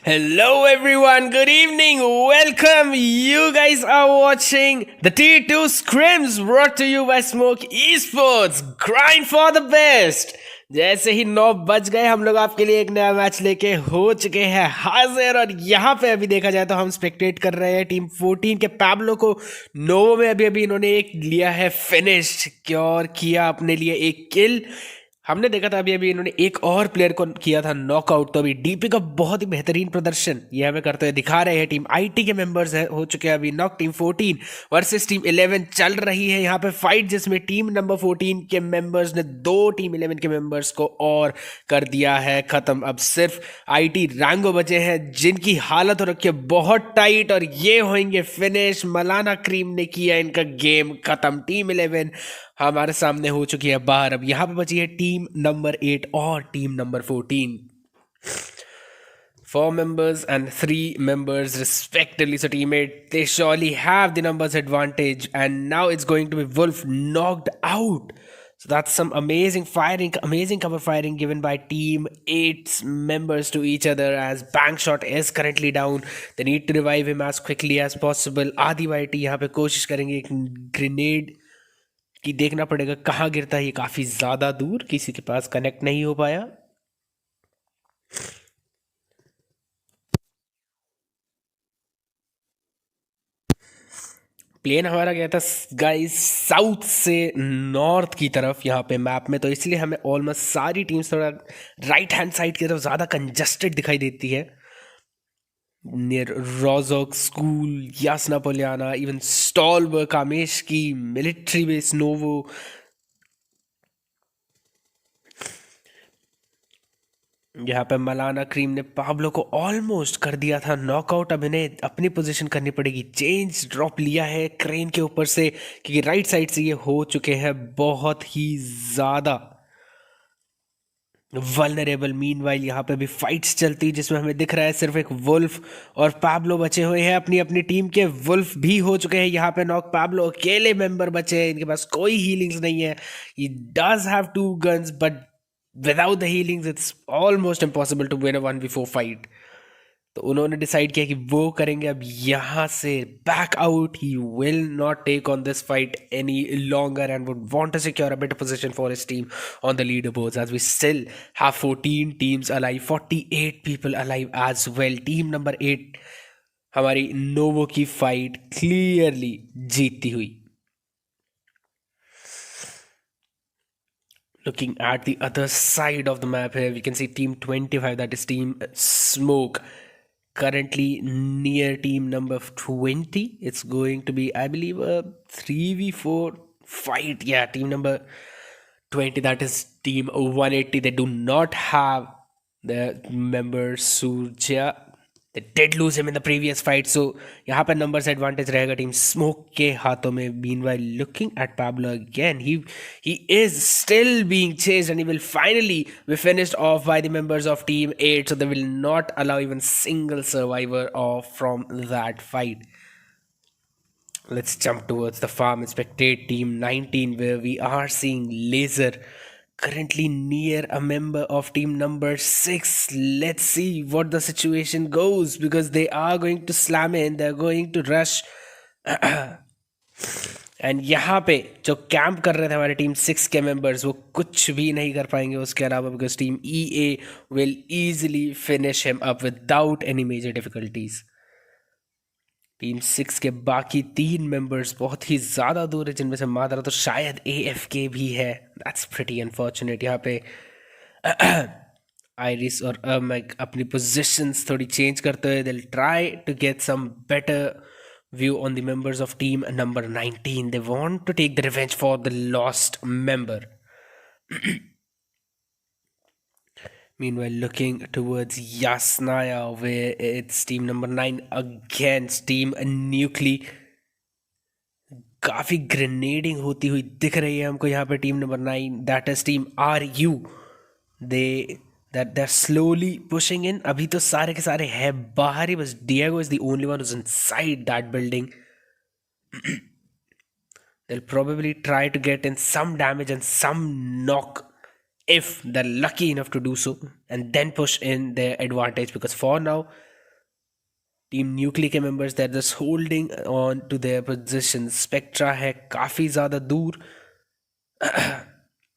Hello everyone, good evening, welcome. You guys are watching the T2 Scrims brought to you by Smoke Esports. Grind for the best. जैसे ही 9 बज गए हम लोग आपके लिए एक नया मैच लेके हो चुके हैं हाजिर। और यहाँ पे अभी देखा जाए तो हम स्पेक्टेट कर रहे हैं टीम 14 के पैब्लो को। नोवो में अभी अभी इन्होंने एक लिया है फिनिश, क्योर किया अपने लिए एक किल। हमने देखा था अभी अभी इन्होंने एक और प्लेयर को किया था नॉकआउट। तो अभी डीपी का बहुत ही बेहतरीन प्रदर्शन ये हमें करते हुए दिखा रहे हैं। टीम आईटी के मेंबर्स है हो चुके हैं अभी नॉक। टीम 14 वर्सेस टीम 11 चल रही है यहाँ पे फाइट, जिसमें टीम नंबर 14 के मेंबर्स ने दो टीम 11 के मेंबर्स को और कर दिया है खत्म। अब सिर्फ आईटी रैंगो बचे हैं जिनकी हालत हो रखी है बहुत टाइट, और ये होंगे फिनिश। मलाना क्रीम ने किया इनका गेम खत्म। टीम 11 हमारे सामने हो चुकी है बाहर। अब यहाँ पे बची है टीम नंबर 8 और team number 14। 4 members and 3 members respectively. So teammate, they surely have the numbers advantage, and now it's going to be Wolf knocked out. So that's some amazing firing, amazing cover firing given by team 8's members to each other, as Bankshot is currently down. They need to revive him as quickly as possible. आदि वाइटी यहाँ पे कोशिश करेंगे एक grenade कि देखना पड़ेगा कहाँ गिरता है। ये काफी ज्यादा दूर, किसी के पास कनेक्ट नहीं हो पाया। प्लेन हमारा गया था गाइस साउथ से नॉर्थ की तरफ यहाँ पे मैप में, तो इसलिए हमें ऑलमोस्ट सारी टीम्स थोड़ा राइट हैंड साइड की तरफ ज़्यादा कंजस्टेड दिखाई देती है। Near Rozhok school, Yasnaya Polyana, even Stalber, कामेश की मिलिट्री बेस, नोवो। यहाँ पे मलाना क्रीम ने पाब्लो को ऑलमोस्ट कर दिया था नॉकआउट। अब इन्हें अपनी पोजीशन करनी पड़ेगी चेंज। ड्रॉप लिया है क्रेन के ऊपर से, क्योंकि राइट साइड से ये हो चुके हैं बहुत ही ज़्यादा वल्नरेबल। मीनवाइल यहाँ पे भी फाइट्स चलती, जिसमें हमें दिख रहा है सिर्फ एक वुल्फ और पैब्लो बचे हुए हैं अपनी अपनी टीम के। वुल्फ भी हो चुके हैं यहाँ पे नॉक। पैब्लो अकेले मेंबर बचे हैं, इनके पास कोई हीलिंग्स नहीं है। He does have 2 guns, but without the healings it's almost impossible to win a 1v4 fight. तो उन्होंने डिसाइड किया कि वो करेंगे अब यहाँ से back out. He will not take on this fight any longer and would want to secure a better position for his team on the leaderboards, as we still have 14 teams alive, 48 people alive as well. Team number 8 हमारी novo की fight clearly जीतती हुई। Looking at the other side of the map here, we can see team 25, that is team Smoke, currently near team number 20. It's going to be, I believe, a 3v4 fight. Yeah, team number 20, that is team 180. They do not have the member Surja. They did lose him in the previous fight, so यहाँ पर numbers advantage रहेगा team smoke के हाथों में. Meanwhile, looking at Pablo again, he is still being chased, and he will finally be finished off by the members of team 8. So they will not allow even single survivor off from that fight. Let's jump towards the farm and spectate team 19, where we are seeing Laser currently near a member of team number 6. Let's see what the situation goes, because they are going to slam in, they're going to rush. And यहाँ पे जो camp कर रहे थे हमारे team 6 के members, वो कुछ भी नहीं कर पाएंगे उसके अलावा, because team EA will easily finish him up without any major difficulties. Team 6 के बाकी 3 मेंबर्स बहुत ही ज़्यादा दूर है, जिनमें से मादरा तो शायद AFK भी है. That's pretty unfortunate. यहाँ पे आयरिस और अपनी पोजीशंस थोड़ी चेंज करते हुए, they'll try to get some better view on the members of team number 19. They want to take the revenge for the lost member. Meanwhile, looking towards Yasnaya, where it's team number 9 against team Nuclei. काफ़ी ग्रेनेडिंग होती हुई दिख रही है हमको यहाँ पे team number 9, that is team RU. They're slowly pushing in. अभी तो सारे के सारे हैं बाहर ही, बस Diego is the only one who's inside that building. They'll probably try to get in some damage and some knock if they're lucky enough to do so, and then push in their advantage, because for now team न्यूक्ली के members that just holding on to their position. Spectra है काफ़ी ज़्यादा दूर।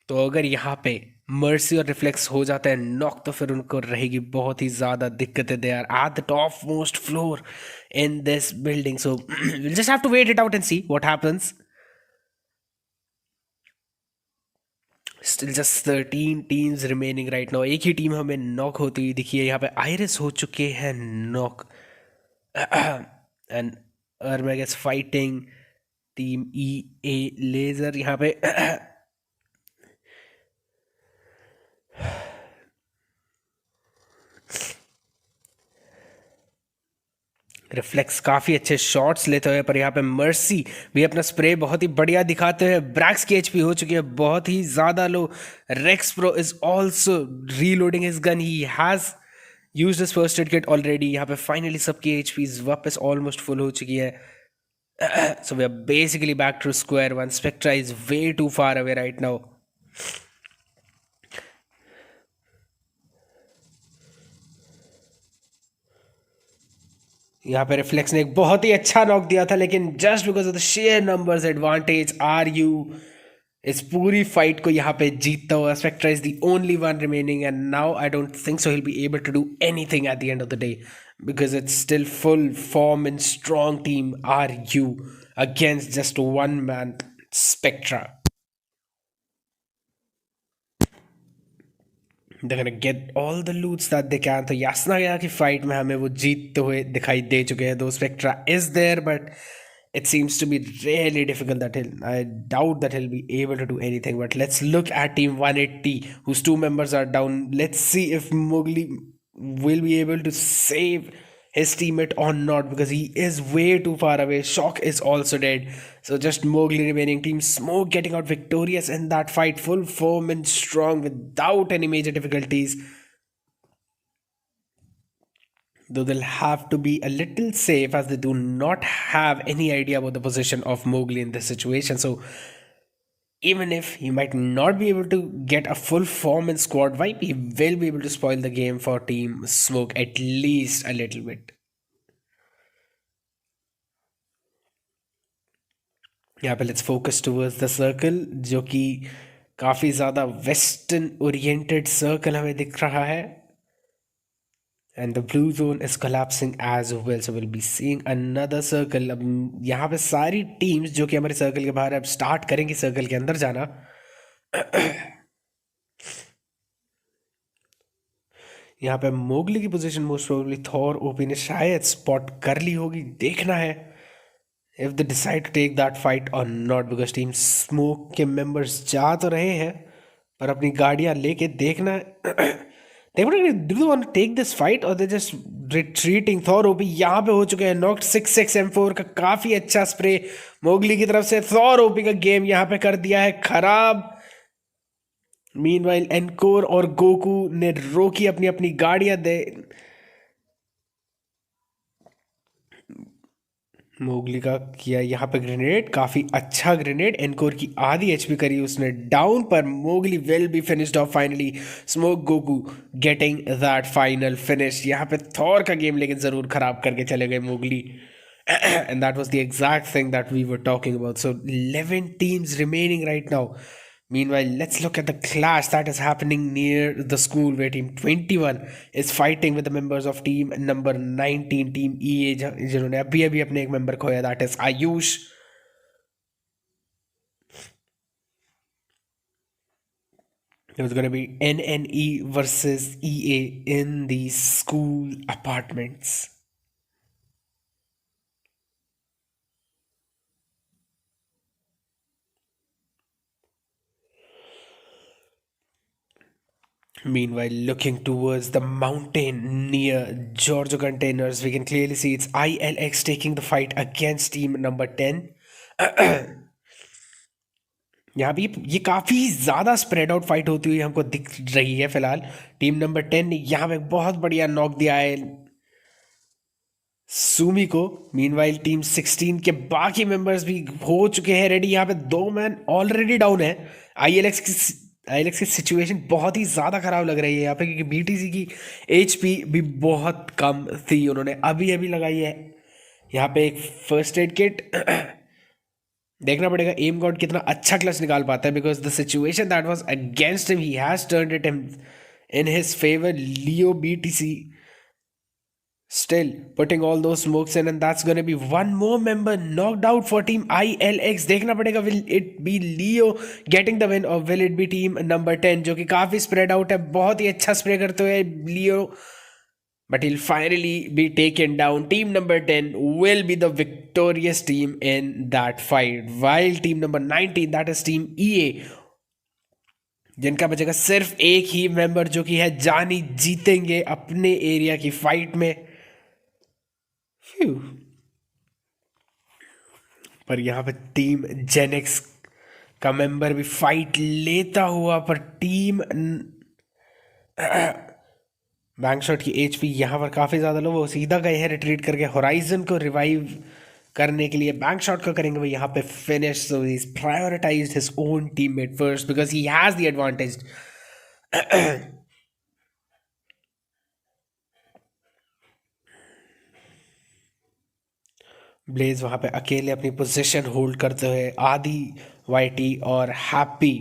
तो अगर यहाँ पे मर्सी और रिफ्लेक्स हो जाता है नॉक तो फिर उनको रहेगी बहुत ही ज़्यादा दिक्कतें। They are at the top most floor in this building, so will just have to wait it out and see what happens. Still just 13 teams remaining right now. एक ही टीम हमें नॉक होती हुई दिखी है यहाँ पे। आयरिस हो चुके हैं नॉक एंड अर्मेगस fighting team E A laser यहाँ पे। रिफ्लेक्स काफ़ी अच्छे शॉट्स लेते हुए, पर यहाँ पे मर्सी भी अपना स्प्रे बहुत ही बढ़िया दिखाते हुए। ब्रैक्स की एचपी हो चुकी है बहुत ही ज़्यादा low. Rex Pro is also reloading his gun. He has used his first aid kit already. यहाँ पे फाइनली सबकी एचपी वापस ऑलमोस्ट फुल हो चुकी है। So we are basically back to square one. Spectra is way too far away right now. यहाँ पे reflex ने एक बहुत ही अच्छा नॉक दिया था, लेकिन just because of the sheer numbers advantage R U इस पूरी फाइट को यहाँ पे जीतता हुआ। Spectra is the only one remaining and now I don't think so he will be able to do anything at the end of the day, because it's still full form in strong team R U against just one man Spectra. They're gonna get all the loots that they can. तो यासना गया की fight में हमें वो जीतते हुए दिखाई दे चुके हैं। Though Spectra is there but it seems to be really difficult that I doubt that he'll be able to do anything. But let's look at team 180 whose two members are down. Let's see if Mowgli will be able to save his teammate or not, because he is way too far away. Shock is also dead. So just Mowgli remaining. Team Smoke getting out victorious in that fight. Full form and strong without any major difficulties. Though they'll have to be a little safe as they do not have any idea about the position of Mowgli in this situation. So even if he might not be able to get a full form in squad wipe, he will be able to spoil the game for Team Smoke at least a little bit. यहाँ पे let's focus towards the circle, जो कि काफ़ी ज़्यादा western oriented circle हमें दिख रहा है. And the blue zone is collapsing as well. So we'll be seeing another circle. अब यहाँ पे सारी टीम्स जो कि हमारे सर्कल के बाहर अब स्टार्ट करेंगी सर्कल के अंदर जाना. यहाँ पे मोगली की position most probably Thor OP ने शायद स्पॉट कर ली होगी. देखना है if they decide to take that fight और नॉट, बिकॉज टीम स्मोक के मेंबर्स जा तो रहे हैं पर अपनी गाड़ियां लेके देखना है. They want to take this fight or they're just retreating. Thor OP यहाँ पे हो चुके हैं नॉक्ड. 6-6 M4 का काफी अच्छा स्प्रे मोगली की तरफ से. थॉर ओपी का गेम यहाँ पे कर दिया है खराब. मीनवाइल एनकोर और गोकू ने रोकी अपनी अपनी गाड़ियां दे. मोगली का किया यहाँ पे ग्रेनेड, काफी अच्छा ग्रेनेड. एनकोर की आधी एचपी करी उसने डाउन, पर Mowgli will be finished of finally. Smoke Goku getting that final finish. यहाँ पे थॉर का गेम लेकिन जरूर खराब करके चले गए Mowgli. And that was the exact thing that we were talking about. So 11 teams remaining right now. Meanwhile, let's look at the clash that is happening near the school where team 21 is fighting with the members of team number 19, team EA, जिन्होंने अभी अभी अपने एक member खोया, that is Ayush. It was going to be NNE versus EA in the school apartments. Meanwhile, looking towards the mountain near Giorgio Containers, we can clearly see it's ILX taking the fight against team number 10. यहाँ भी ये काफ़ी ज़्यादा spread out fight होती हुई हमको दिख रही है फिलहाल. टीम नंबर 10 ने यहाँ पे बहुत बढ़िया नॉक दिया है सुमी को. मीनवाइल टीम 16 के बाकी मेंबर्स भी हो चुके हैं रेडी. यहाँ पे 2 मैन ऑलरेडी डाउन है. ILX की आईलेक्स की सिचुएशन बहुत ही ज़्यादा ख़राब लग रही है यहाँ पे, क्योंकि बीटीसी की एचपी भी बहुत कम थी, उन्होंने अभी अभी लगाई है यहाँ पे एक फर्स्ट एड किट। देखना पड़ेगा एम गॉड कितना अच्छा क्लच निकाल पाता है, because the situation that was against him he has turned it in his favour. Leo BTC still putting all those smokes in, and that's gonna be one more member knocked out for team ILX. देखना पड़ेगा will it be Leo getting the win or will it be team number 10, जो कि काफी spread out है, बहुत ही अच्छा spray करते हुए Leo, but he'll finally be taken down. Team number 10 will be the victorious team in that fight, while team number 19, that is team EA, जिनका बचेगा सिर्फ एक ही मेंबर जो कि है जानी, जीतेंगे अपने एरिया की फाइट में। Phew. पर यहाँ पे टीम जेनेक्स का मेंबर भी फाइट लेता हुआ, पर टीम बैंक शॉट की एचपी यहाँ पर काफ़ी ज़्यादा लो, वो सीधा गए हैं रिट्रीट करके होराइजन को रिवाइव करने के लिए। बैंक शॉट को करेंगे वो यहाँ पे finish, so he is prioritized his own teammate first because he has the advantage. Blaze वहाँ पे अकेले अपनी पोजीशन होल्ड करते हुए, आदि वाईटी और happy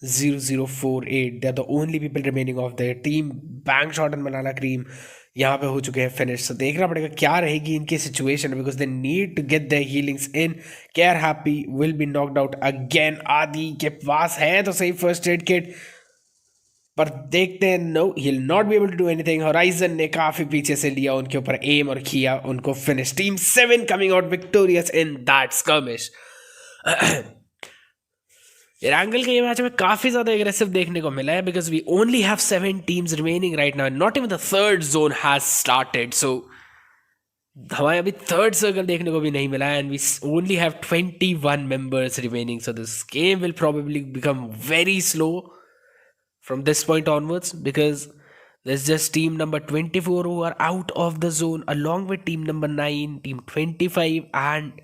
0048 they are the only people remaining of their team. Bank shot and banana cream यहाँ पे हो चुके हैं फिनिश। तो देखना पड़ेगा क्या रहेगी इनकी situation, because they need to get their healings in. Care happy will be knocked out again. Aadi के पास है तो सही फर्स्ट एड किट, पर देखते हैं, no he will not be able to do anything. Horizon ने काफी पीछे से लिया उनके ऊपर एम और किया उनको finish. Team 7 coming out victorious in that skirmish. Angle के ये मैच में काफी ज्यादा एग्रेसिव देखने को मिला है, because we only have 7 teams remaining right now, not even the third zone has started. So हमें अभी थर्ड सर्कल देखने को भी नहीं मिला है, and we only have 21 members remaining. So this game will probably become very slow from this point onwards, because there's just team number 24 who are out of the zone, along with team number 9, team 25 and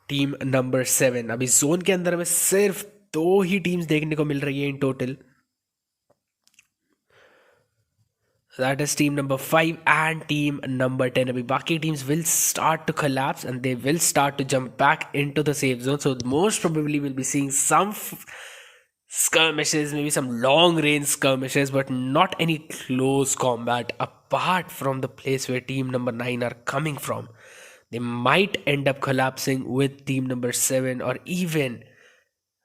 team number 7. अभी zone के अंदर में सिर्फ 2 ही teams देखने को मिल रही है in total, that is team number 5 and team number 10. अभी बाकी teams will start to collapse and they will start to jump back into the safe zone, so most probably we'll be seeing some skirmishes, maybe some long range skirmishes, but not any close combat apart from the place where team number 9 are coming from. They might end up collapsing with team number 7, or even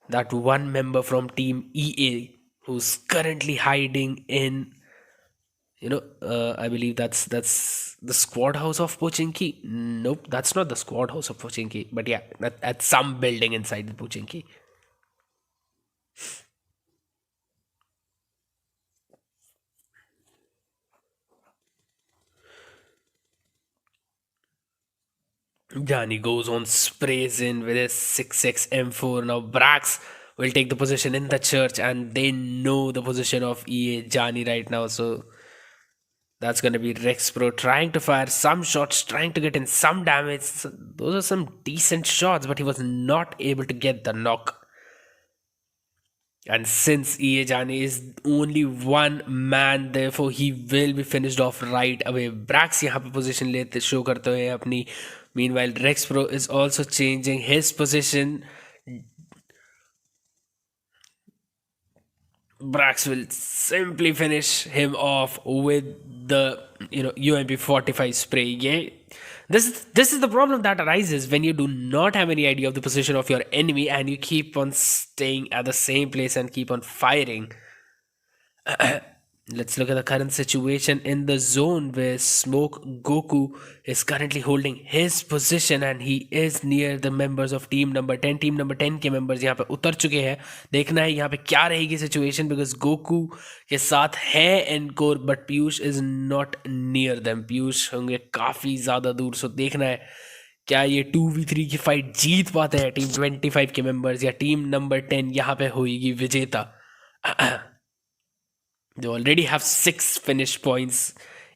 that one member from team EA who's currently hiding in, I believe that's the squad house of Pochinki. Nope, that's not the squad house of Pochinki, but yeah, at some building inside the Pochinki. Johnny goes on, sprays in with his 6x M4. Now Brax will take the position in the church, and they know the position of EA Johnny right now. So that's going to be Rex Pro trying to fire some shots, trying to get in some damage. So those are some decent shots, but he was not able to get the knock. And since EA Johnny is only one man, therefore he will be finished off right away. Brax यहाँ पे position लेते show करते हुए अपनी. Meanwhile, Rex Pro is also changing his position. Brax will simply finish him off with the UMP 45 spray. Yeah, this is the problem that arises when you do not have any idea of the position of your enemy and you keep on staying at the same place and keep on firing. Let's look at the current situation in the zone, where Smoke Goku is currently holding his position and he is near the members of team number 10. Team number 10 के members यहाँ पे उतर चुके हैं. देखना है यहाँ पे क्या रहेगी situation, because Goku के साथ है Encore, but Piyush is not near them. Piyush होंगे काफ़ी ज़्यादा दूर. सो देखना है क्या ये 2v3 की फाइट जीत पाते हैं टीम 25 के मेंबर्स, या टीम नंबर 10 यहाँ पे होगी विजेता. They already have 6 finish points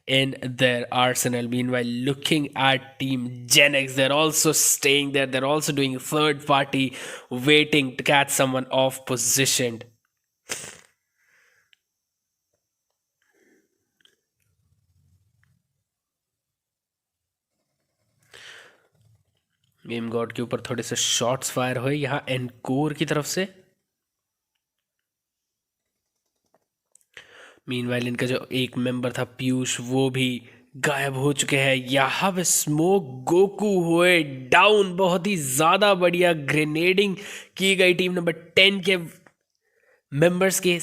in their arsenal. Meanwhile, looking at Team Gen X, they're also staying there. They're also doing third party, waiting to catch someone off positioned. Game God के ऊपर थोड़े से shots fire हुए यहाँ encore की तरफ से. Meanwhile इनका जो एक मेंबर था पीयूष, वो भी गायब हो चुके हैं. यहाँ पे स्मोक गोकू हुए डाउन. बहुत ही ज्यादा बढ़िया ग्रेनेडिंग की गई टीम नंबर 10 के मेंबर्स के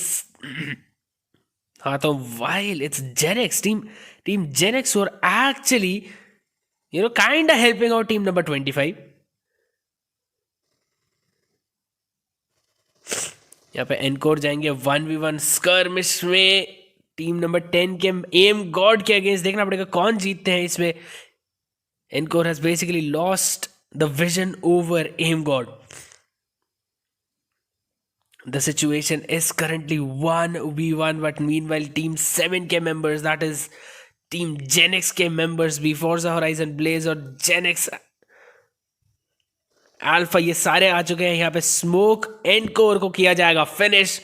हाथों. While it's GenX team GenX और actually kind of helping out team number 25. यहाँ पे एनकोर जाएंगे 1v1 स्कर्मिश में टीम नंबर 10 के एम गॉड के अगेंस्ट. देखना पड़ेगा कौन जीतते हैं इसमें. Encore has basically lost the vision over M God. The situation is currently 1v1, but meanwhile team 7 के members, that is team GenX के मेंबर्स भी, फोर्जा होराइजन ब्लेज और जेनेक्स अल्फा, ये सारे आ चुके हैं. यहाँ पे स्मोक एंड कोर को किया जाएगा finish.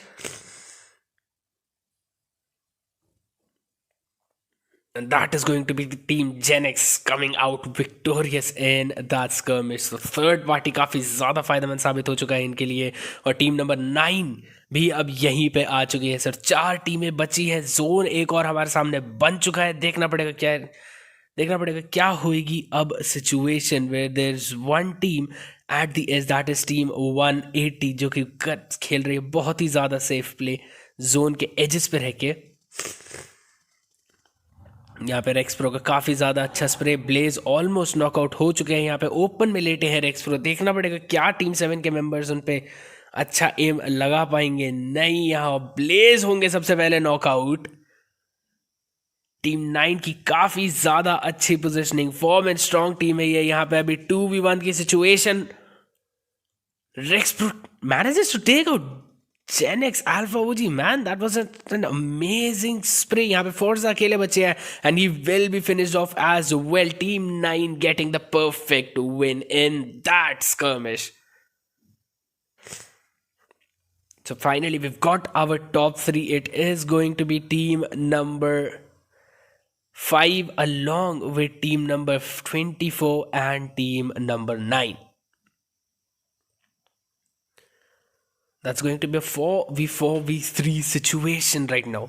And that is going to be the team Gen X coming out victorious in that skirmish. So third party काफी ज्यादा फायदेमंद साबित हो चुका है इनके लिए. और टीम नंबर 9 भी अब यहीं पे आ चुकी है. सर 4 टीमें बची है. जोन एक और हमारे सामने बन चुका है. देखना पड़ेगा क्या होगी अब situation where there is one team at the edge, that is team 180 जो कि खेल रही है बहुत ही ज्यादा सेफ प्ले जोन के एजेस पे रह के. यहाँ पे रेक्स प्रो का काफी ज्यादा अच्छा स्प्रे. ब्लेज ऑलमोस्ट नॉकआउट हो चुके हैं. यहाँ पे ओपन में लेटे हैं रेक्स प्रो. देखना पड़ेगा क्या टीम 7 के मेंबर्स उन पे अच्छा एम लगा पाएंगे. नहीं, यहाँ ब्लेज होंगे सबसे पहले नॉकआउट. टीम 9 की काफी ज्यादा अच्छी positioning, form and strong team है ये. यहाँ पे अभी 2v1 की situation. Rex pro manages to take out Gen X Alpha OG. Man, that was an amazing spray. यहाँ पे Forza अकेले बचे हैं and he will be finished off as well. Team 9 getting the perfect win in that skirmish. So finally we've got our top 3. It is going to be team number 5 along with team number 24 and team number 9. That's going to be a 4v4v3 situation right now.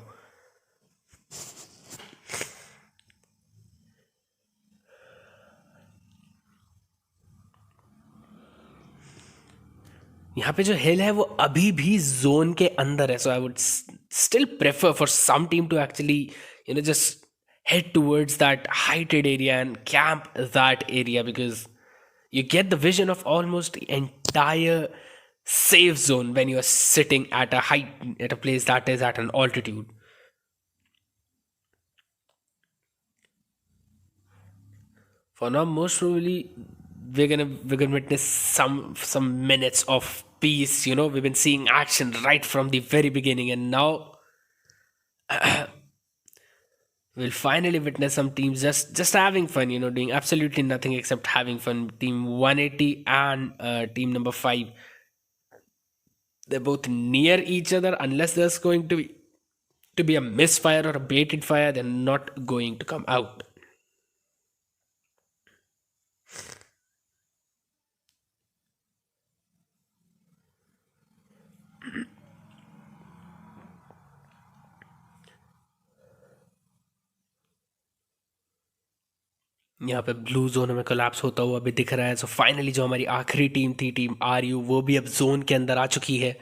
यहाँ पे जो हिल है वो अभी भी zone के अंदर है. So I would still prefer for some team to actually just head towards that heighted area and camp that area, because you get the vision of almost the entire safe zone when you are sitting at a height, at a place that is at an altitude. For now, most probably we're gonna witness some minutes of peace. We've been seeing action right from the very beginning, and now we'll finally witness some teams just having fun, doing absolutely nothing except having fun. Team 180 and team number 5, they're both near each other. Unless there's going to be a misfire or a baited fire, they're not going to come out. यहाँ पे blue zone में collapse होता हुआ अभी दिख रहा है. So finally जो हमारी आखिरी टीम थी, टीम RU, वो भी अब जोन के अंदर आ चुकी है.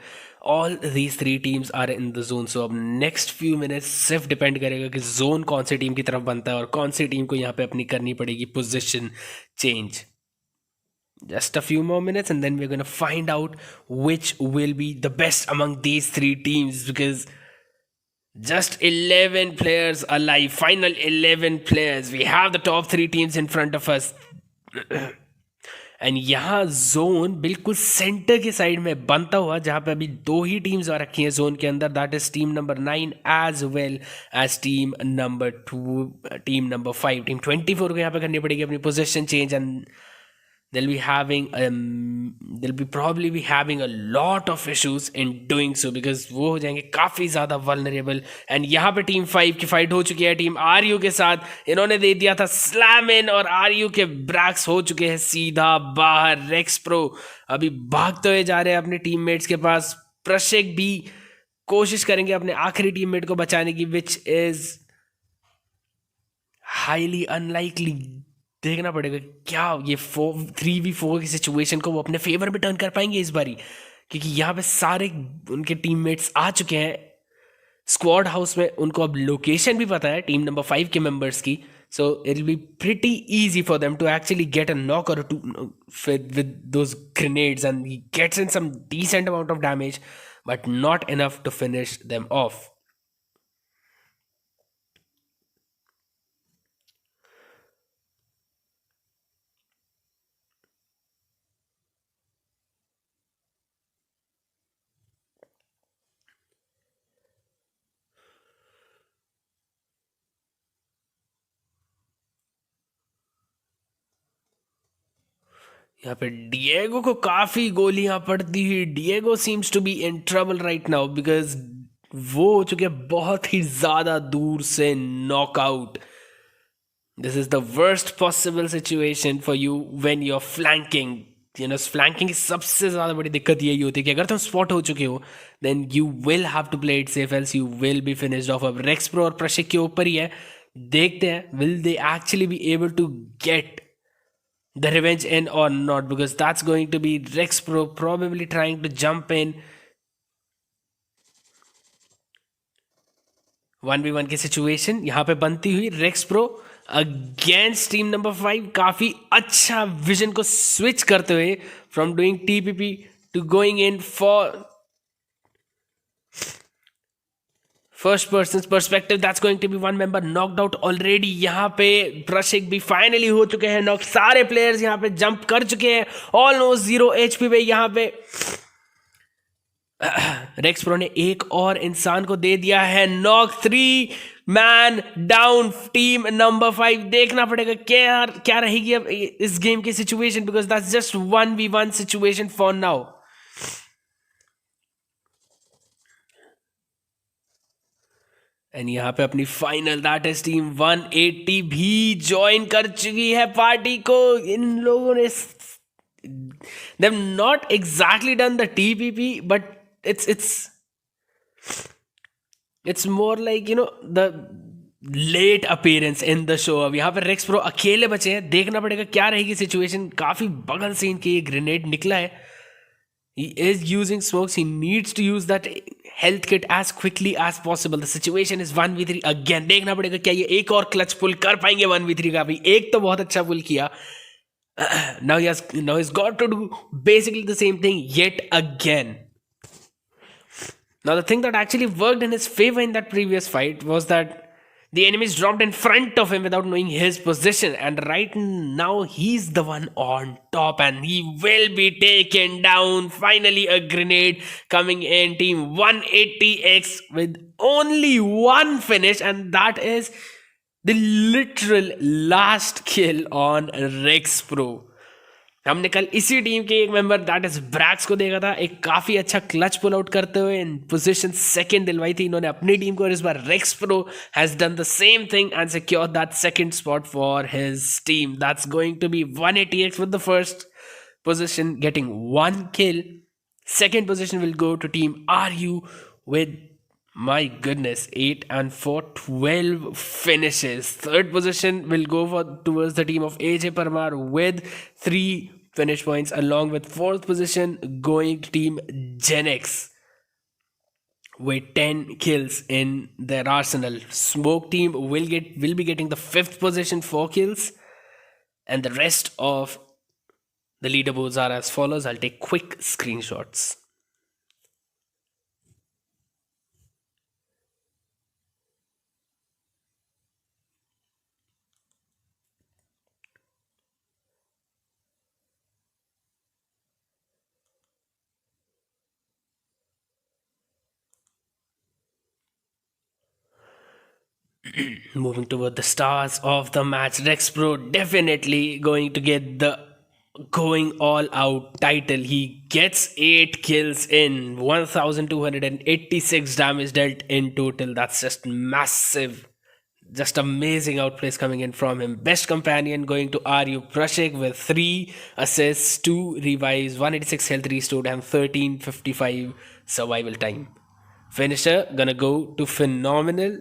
All these 3 teams are in the zone. So अब नेक्स्ट फ्यू मिनट्स सिर्फ डिपेंड करेगा कि जोन कौन सी टीम की तरफ बनता है और कौन सी टीम को यहाँ पे अपनी करनी पड़ेगी position change. Just a few more minutes and then we're going to find out which will be the best among these 3 teams, because just 11 players alive. Final 11 players. We have the top 3 teams in front of us. And यहाँ zone बिल्कुल centre के side में बनता हुआ, जहाँ पे अभी दो ही टीम्स आ रखी हैं जोन के अंदर, that is team number 9 as well as team number 2, team number 5। Team 24 को यहाँ पे करनी पड़ेगी अपनी position change, and they'll be having they'll be probably be having a lot of issues in doing so, because वो हो जाएंगे काफ़ी ज़्यादा vulnerable। एंड यहाँ पे टीम 5 की फाइट हो चुकी है टीम आर यू के साथ। इन्होंने दे दिया था स्लैम इन, और आर यू के ब्रैक्स हो चुके हैं सीधा बाहर। रेक्स प्रो अभी भागते हुए जा रहे हैं अपने टीममेट्स के पास। प्रशिक भी कोशिश करेंगे अपने आखिरी टीममेट को बचाने की, विच इज़ हाईली अनलाइकली। देखना पड़ेगा क्या ये 3v4 की सिचुएशन को वो अपने फेवर में टर्न कर पाएंगे इस बारी, क्योंकि यहाँ पे सारे उनके टीममेट्स आ चुके हैं स्क्वाड हाउस में। उनको अब लोकेशन भी पता है टीम नंबर 5 के मेंबर्स की, so it will be pretty easy for them to actually get a knock or two with those grenades, and he gets in some decent amount of damage but not enough to finish them off. यहाँ पे Diego को काफी गोलियां पड़ती हुई। Diego seems to be in trouble right now, because वो हो चुके हैं बहुत ही ज्यादा दूर से knockout. This is the worst possible situation for you when you are flanking. You know, flanking की सबसे ज्यादा बड़ी दिक्कत यही होती है कि अगर तुम स्पॉट हो चुके हो then you will have to play it safe, else you will be finished off. अब रेक्स प्रो और प्रशिक के ऊपर ही है, देखते हैं will they actually be able to get the revenge in or not, because that's going to be Rex Pro probably trying to jump in 1v1 की situation यहाँ पे बनती हुई। Rex pro against team number 5 काफी अच्छा vision को switch करते हुए from doing TPP to going in for first person perspective. That's going to be one member knocked out already. यहाँ पे प्रशिक भी फाइनली हो चुके हैं नॉक। सारे प्लेयर्स यहाँ पे जंप कर चुके हैं ऑलमोस्ट 0 HP पे। यहाँ पे रेक्स प्रो ने एक और इंसान को दे दिया है knock. 3 man down team number 5। देखना पड़ेगा क्या क्या रहेगी अब इस गेम की situation, because that's just 1v1 situation for now. And यहाँ पे अपनी फाइनल दैट इज टीम 180 भी ज्वाइन कर चुकी है पार्टी को। इन लोगों ने they've not exactly done the TPP, but it's more like, you know, the late appearance in the show. अब यहाँ पे रेक्स प्रो अकेले बचे हैं, देखना पड़ेगा क्या रहेगी सिचुएशन। काफी बगल से इनके ये ग्रेनेड निकला है। He is using smokes. He needs to use that health kit as quickly as possible. The situation is 1v3 again. देखना पड़ेगा क्या ये एक और क्लच पुल कर पाएंगे 1v3 का भी। एक तो बहुत अच्छा पुल किया, now he's got to do basically the same thing yet again. Now the thing that actually worked in his favor in that previous fight was that the enemies dropped in front of him without knowing his position, and right now he's the one on top and he will be taken down. Finally a grenade coming in, team 180x with only one finish, and that is the literal last kill on Rex Pro. हमने कल इसी team के एक member that is Bragg's को देखा था, एक काफी अच्छा क्लच पुल आउट करते हुए इन पोजीशन सेकंड दिलवाई थी इन्होंने अपनी टीम को। और इस बार Rex Pro has done the same thing and secured that second spot for his team. That's going to be 180x with the first position getting 1 kill. Second position will go to team RU with, my goodness, 8 and 4, 12 finishes. Third position will go towards the team of AJ Parmar with 3 finish points, along with fourth position going to team Gen X with 10 kills in their arsenal. Smoke team will be getting the fifth position, 4 kills, and the rest of the leaderboards are as follows. I'll take quick screenshots. Moving toward the stars of the match, Rex Pro definitely going to get the going all out title. He gets 8 kills in 1286 damage dealt in total. That's just massive. Just amazing outplays coming in from him. Best companion going to RU Prashik with 3 assists, 2 revives, 186 health restored, and 1355 survival time. Finisher gonna go to Phenomenal.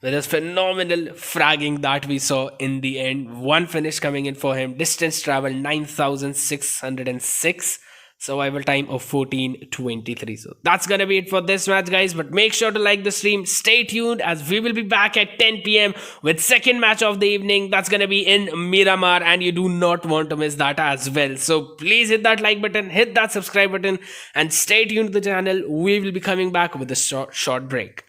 With his phenomenal fragging that we saw in the end. One finish coming in for him. Distance travel 9606. Survival time of 1423. So that's gonna be it for this match, guys. But make sure to like the stream. Stay tuned as we will be back at 10 p.m. with second match of the evening. That's gonna be in Miramar, and you do not want to miss that as well. So please hit that like button, hit that subscribe button, and stay tuned to the channel. We will be coming back with a short break.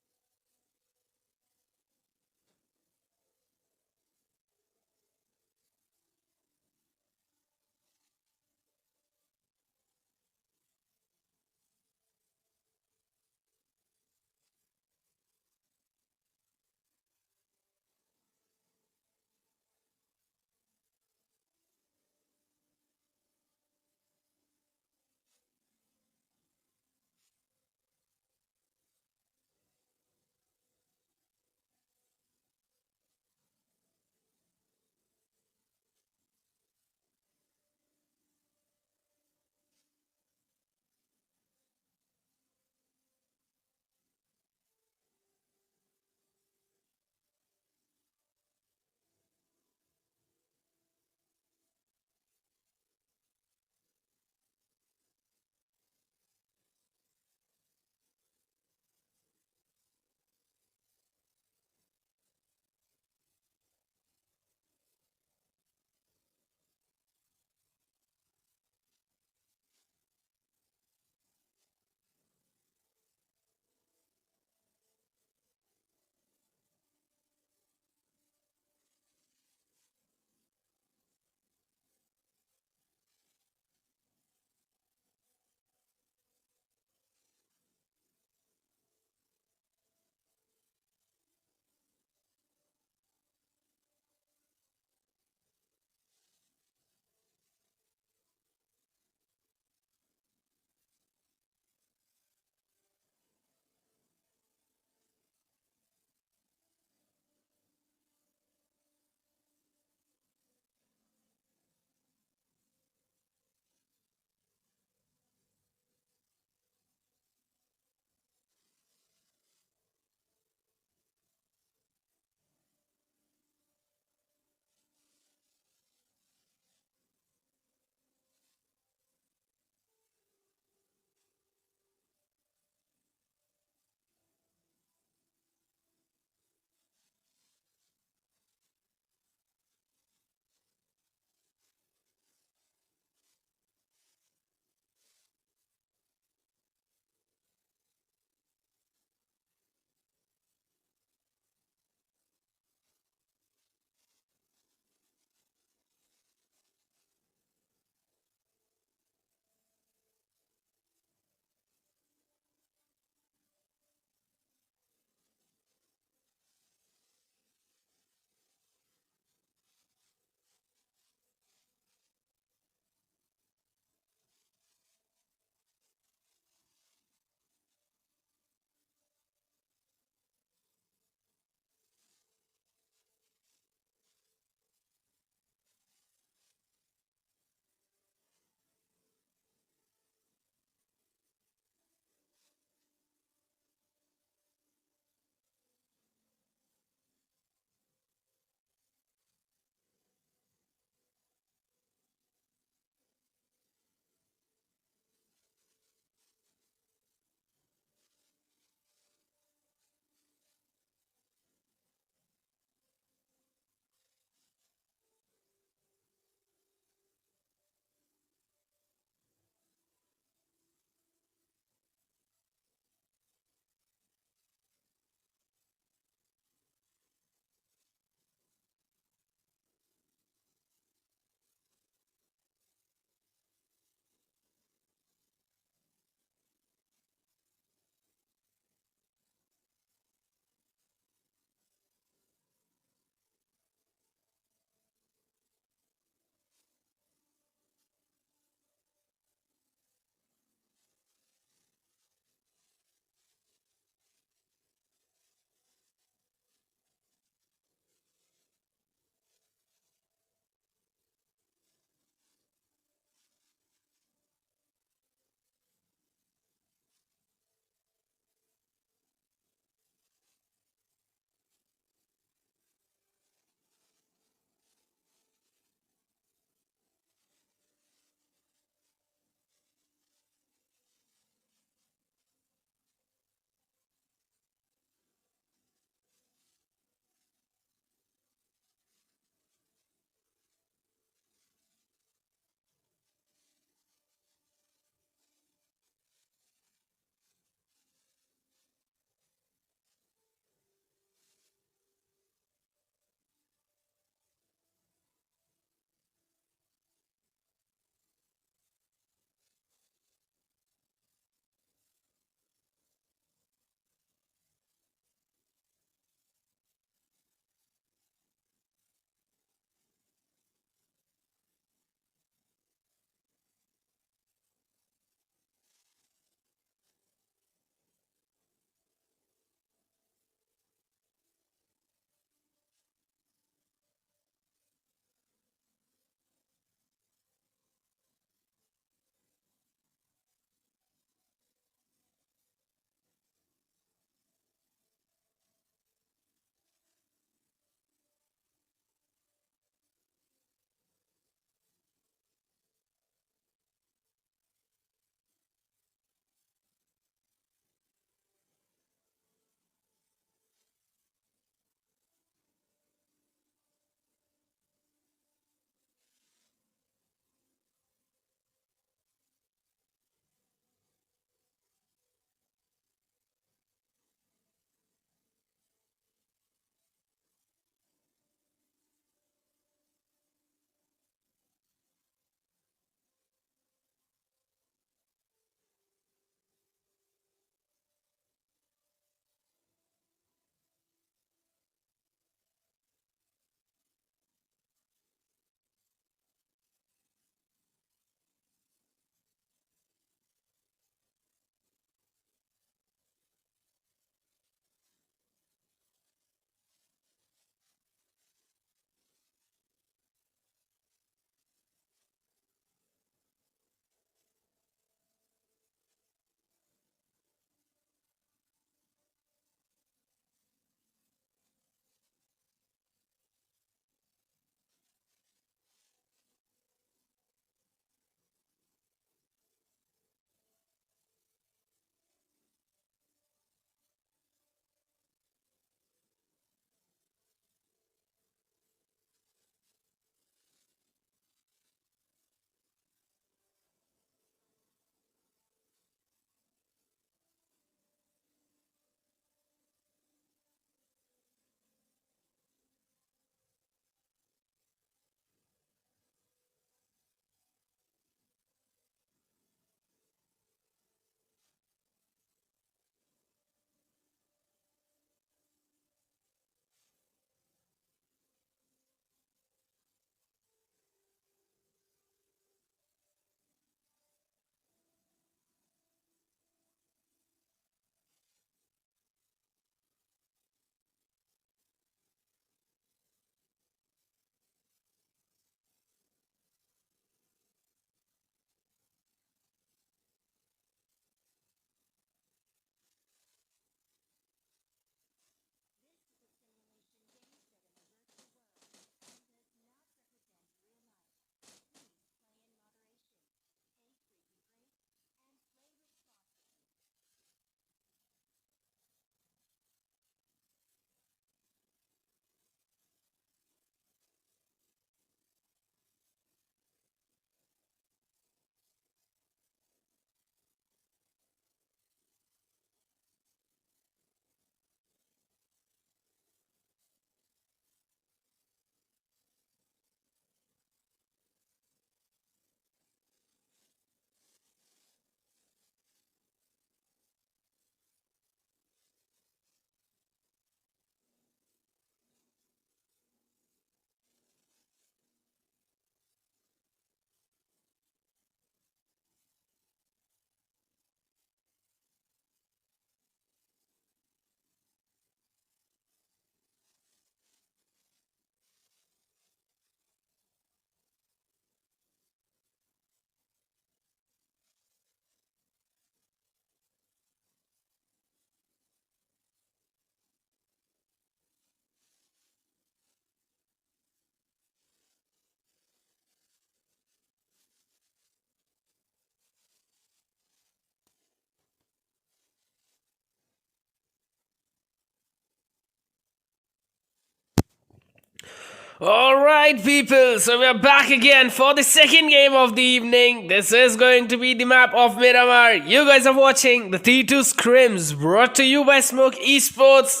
Alright, people, so we're back again for the second game of the evening. This is going to be the map of Miramar. You guys are watching the T2 Scrims brought to you by Smoke Esports.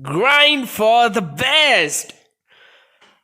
Grind for the best.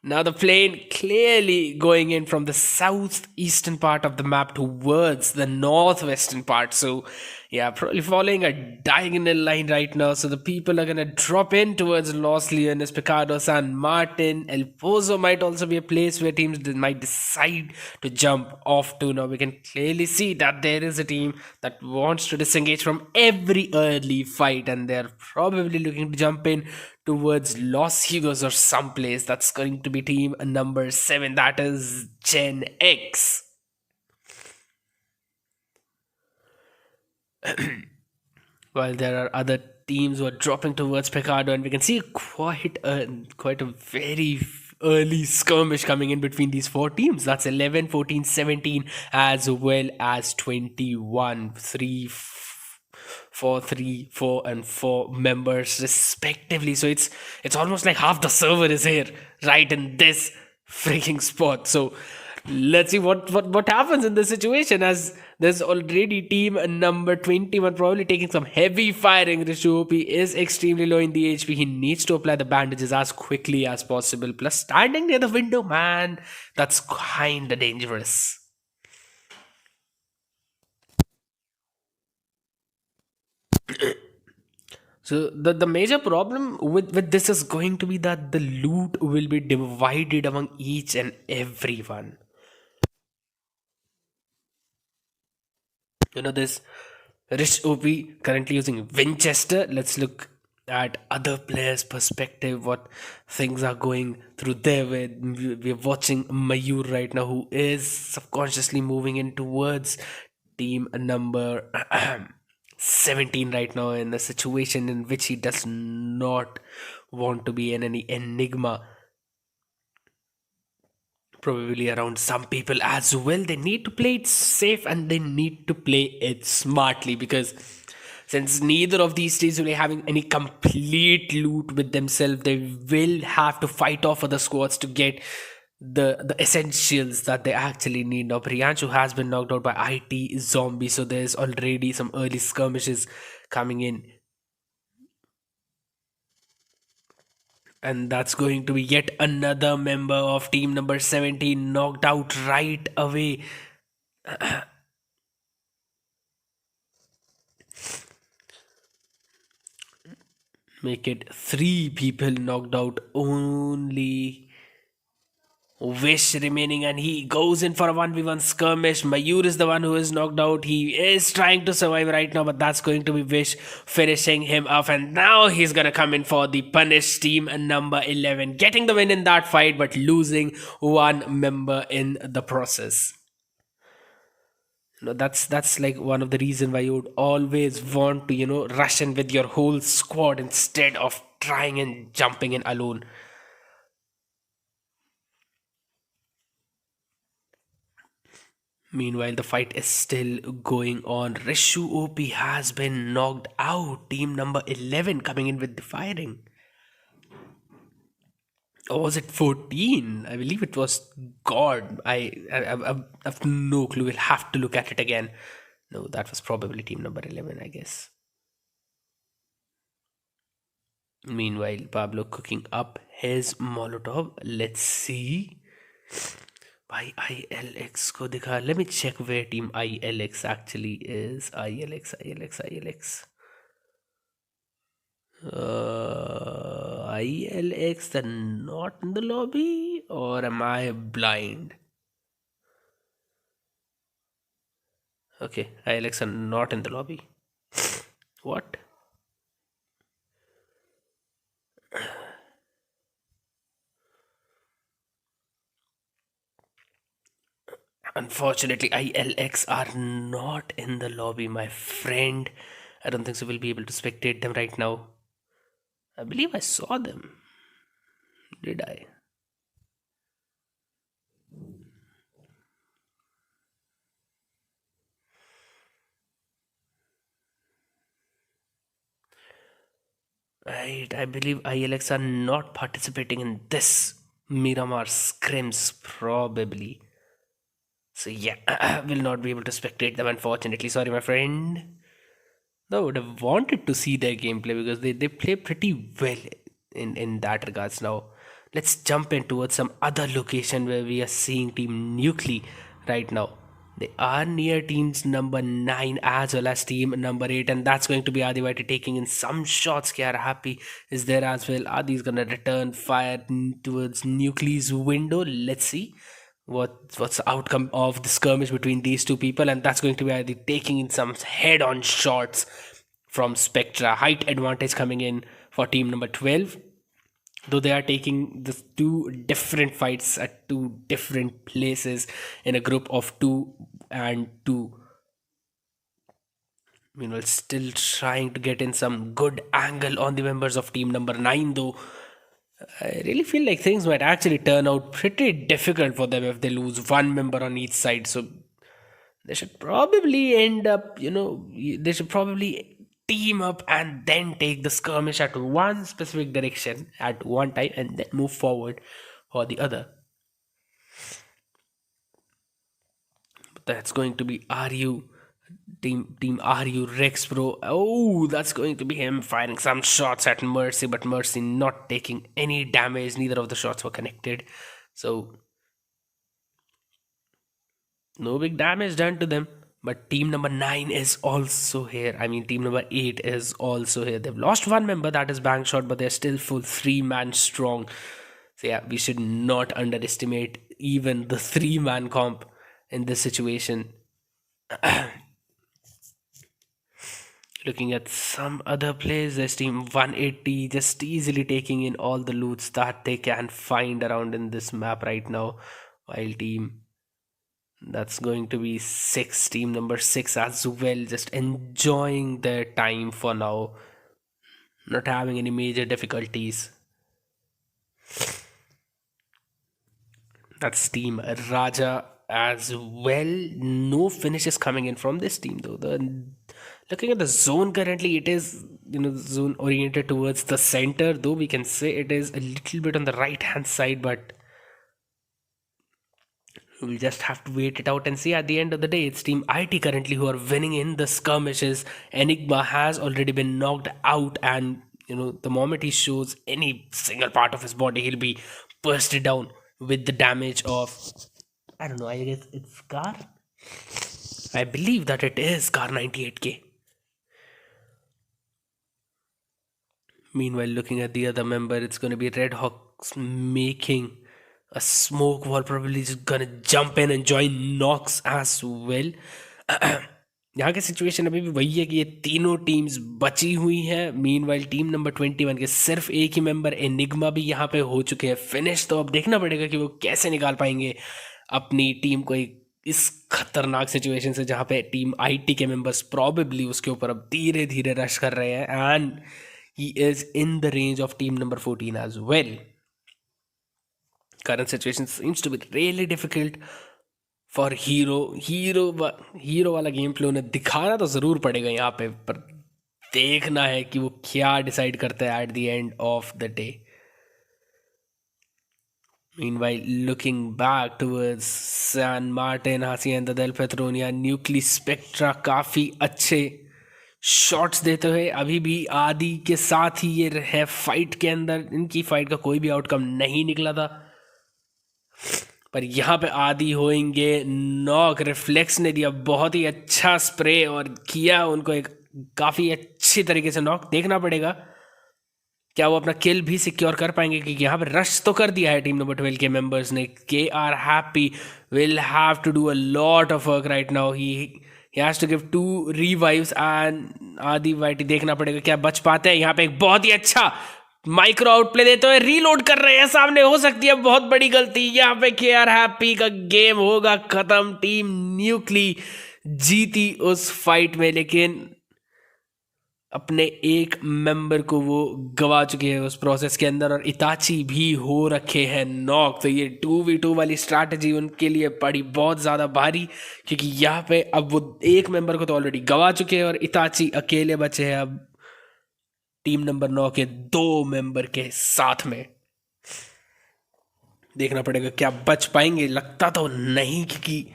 Now the plane clearly going in from the southeastern part of the map towards the northwestern part. So yeah, probably following a diagonal line right now. So the people are gonna drop in towards Los Leones, Picado, San Martin. El Pozo might also be a place where teams might decide to jump off to. Now we can clearly see that there is a team that wants to disengage from every early fight, and they're probably looking to jump in towards Los Higos or someplace. That's going to be team number 7, that is Gen X. While there are other teams who are dropping towards Picado, and we can see quite a very early skirmish coming in between these four teams. That's 11, 14, 17, as well as 21, 3, 4, 3, 4, and 4 members respectively. So it's almost like half the server is here right in this freaking spot. So let's see what happens in this situation, as there's already team number 21 probably taking some heavy firing. Rishuopi is extremely low in the HP. He needs to apply the bandages as quickly as possible. Plus standing near the window, man, that's kinda dangerous. So the major problem with this is going to be that the loot will be divided among each and everyone. This Rich OP currently using Winchester. Let's look at other players' perspective, what things are going through there. We're watching Mayur right now, who is subconsciously moving in towards team number 17 right now, in a situation in which he does not want to be in any enigma, probably around some people as well. They need to play it safe and they need to play it smartly, because since neither of these teams will be having any complete loot with themselves, they will have to fight off other squads to get the essentials that they actually need. Now Priyanshu has been knocked out by IT Zombie, so there's already some early skirmishes coming in, and that's going to be yet another member of team number 17 knocked out right away. Make it 3 people knocked out, only Wish remaining, and he goes in for a 1v1 skirmish. Mayur is the one who is knocked out. He is trying to survive right now, but that's going to be Wish finishing him off. And now he's gonna come in for the punish team number 11, getting the win in that fight, but losing one member in the process. That's like one of the reason why you would always want to rush in with your whole squad instead of trying and jumping in alone. Meanwhile, the fight is still going on. Rishu OP has been knocked out. Team number 11 coming in with the firing. Or was it 14? I believe it was God. I have no clue. We'll have to look at it again. No, that was probably team number 11, I guess. Meanwhile, Pablo cooking up his Molotov. Let's see. भाई ILX को दिखा. Let me check where team ILX actually is. ILX. ILX, they're not in the lobby, or am I blind? Okay, ILX are not in the lobby. What? Unfortunately, ILX are not in the lobby, my friend. I don't think so we'll be able to spectate them right now. I believe I saw them. Did I? Right, I believe ILX are not participating in this Miramar Scrims, probably. So yeah, will not be able to spectate them, unfortunately. Sorry, my friend. Though I would have wanted to see their gameplay because they play pretty well in that regards. Now, let's jump in towards some other location where we are seeing Team Nuclei right now. They are near teams number 9 as well as team number 8, and that's going to be Adivati taking in some shots. Kiara Happy is there as well. Adi's gonna return fire towards Nuclei's window. Let's see what's the outcome of the skirmish between these two people, and that's going to be either taking in some head-on shots from Spectra. Height advantage coming in for team number 12, though they are taking the two different fights at two different places in a group of 2 and 2. Meanwhile, still trying to get in some good angle on the members of team number 9, though I really feel like things might actually turn out pretty difficult for them if they lose one member on each side. So they should probably end up, they should probably team up and then take the skirmish at one specific direction at one time and then move forward for the other. But that's going to be RU. Team RU Rex Pro. Oh, that's going to be him firing some shots at Mercy, but Mercy not taking any damage. Neither of the shots were connected. So no big damage done to them. But team number 9 is also here. I mean, team number 8 is also here. They've lost one member, that is Bang Shot, but they're still full 3-man strong. So yeah, we should not underestimate even the 3-man comp in this situation. Looking at some other plays, there's team 180 just easily taking in all the loots that they can find around in this map right now. While team that's going to be team number 6 as well, just enjoying their time for now, not having any major difficulties. That's team Raja as well. No finishes coming in from this team though. Looking at the zone currently, it is zone oriented towards the center, though we can say it is a little bit on the right hand side, but we'll just have to wait it out and see. At the end of the day, it's team IT currently who are winning in the skirmishes. Enigma has already been knocked out, and the moment he shows any single part of his body, he'll be bursted down with the damage of, I don't know, I guess it's Scar. I believe that it is Scar 98k. Meanwhile, looking at the other member, it's going to be Red Hawks making a smoke wall, probably just gonna jump in and join Nox as well. यहाँ के situation अभी भी वही है कि ये तीनों teams बची हुई हैं. मीनवाइल टीम नंबर 21 के सिर्फ एक ही मेंबर एनिग्मा भी यहाँ पे हो चुके हैं फिनिश. तो अब देखना पड़ेगा कि वो कैसे निकाल पाएंगे अपनी टीम को इस खतरनाक सिचुएशन से, जहाँ पे टीम आईटी के मेंबर्स प्रॉबेबली उसके ऊपर अब धीरे धीरे रश कर रहे हैं. And he is in the range of team number 14 as well. Current situation seems to be really difficult for hero वाला गेम प्ले उन्हें दिखाना तो ज़रूर पड़ेगा यहाँ पे, पर देखना है कि वो क्या डिसाइड करता है eight the end of the day. Meanwhile, looking back towards San Martin, Hacienda del Petronia, Nuclei Spectra काफ़ी अच्छे शॉट्स देते हुए अभी भी आदि के साथ ही ये है फाइट के अंदर. इनकी फाइट का कोई भी आउटकम नहीं निकला था, पर यहाँ पे आदि होंगे नॉक. रिफ्लेक्स ने दिया बहुत ही अच्छा स्प्रे और किया उनको एक काफ़ी अच्छी तरीके से नॉक. देखना पड़ेगा क्या वो अपना किल भी सिक्योर कर पाएंगे, क्योंकि यहाँ पे रश तो कर दिया है टीम नंबर 12 के मेंबर्स ने. K R happy will have to do a lot of work right now. He has to give 2 revives and आदि वाइटी देखना पड़ेगा क्या बच पाते हैं. यहाँ पे एक बहुत ही अच्छा माइक्रो आउटप्ले देते हुए रीलोड कर रहे हैं. सामने हो सकती है बहुत बड़ी गलती. यहाँ पे के आर हैप्पी का गेम होगा खत्म. टीम न्यूक्ली जीती उस फाइट में, लेकिन अपने एक मेंबर को वो गवा चुके हैं उस प्रोसेस के अंदर, और इताची भी हो रखे हैं नॉक. तो ये 2v2 वाली स्ट्रैटेजी उनके लिए पड़ी बहुत ज़्यादा भारी, क्योंकि यहाँ पे अब वो एक मेंबर को तो ऑलरेडी गवा चुके हैं और इताची अकेले बचे हैं अब टीम नंबर 9 के 2 मेंबर के साथ में. देखना पड़ेगा क्या बच पाएंगे, लगता तो नहीं क्योंकि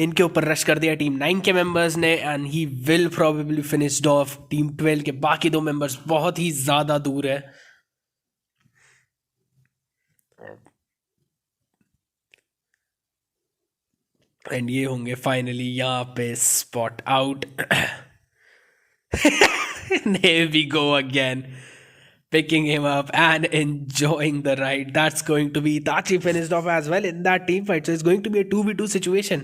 इनके ऊपर रश कर दिया टीम 9 के मेंबर्स ने and he will probably finished of. Team 12 के बाकी दो मेंबर्स बहुत ही ज़्यादा दूर है। एंड ये होंगे फाइनली यहाँ पे spot out. There we go again. Picking him up and enjoying the ride. That's going to be Tachi finished off as well in that team fight. So it's going to be a 2v2 situation.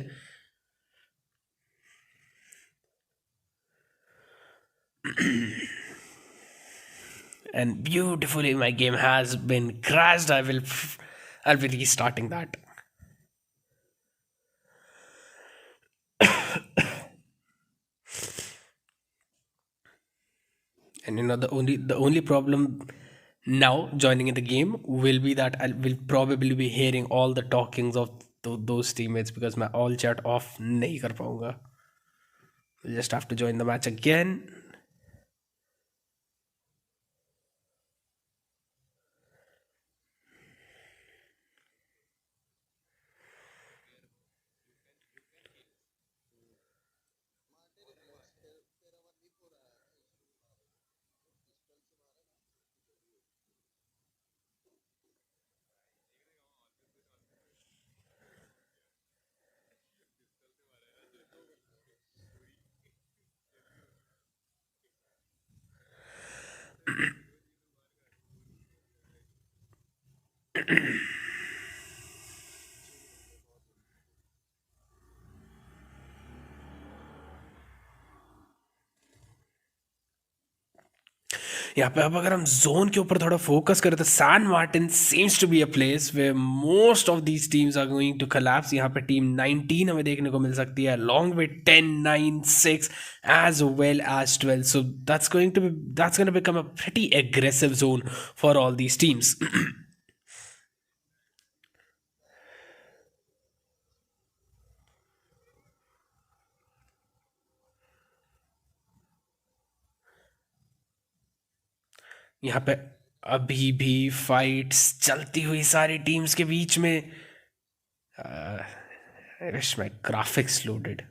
And beautifully, my game has been crashed. I'll be restarting that. And the only problem now joining in the game will be that I will probably be hearing all the talkings of those teammates because मैं all chat off नहीं कर पाऊंगा. We'll just have to join the match again. यहाँ पे अब अगर हम zone के ऊपर थोड़ा फोकस करें तो San Martin seems to be a place where most of these teams are going to collapse. यहाँ पे टीम 19 हमें देखने को मिल सकती है along with 10, 9, 6 as well as 12. So that's going to become a pretty aggressive zone for all these teams. यहाँ पे अभी भी फाइट्स चलती हुई सारी टीम्स के बीच में। I wish my graphics loaded.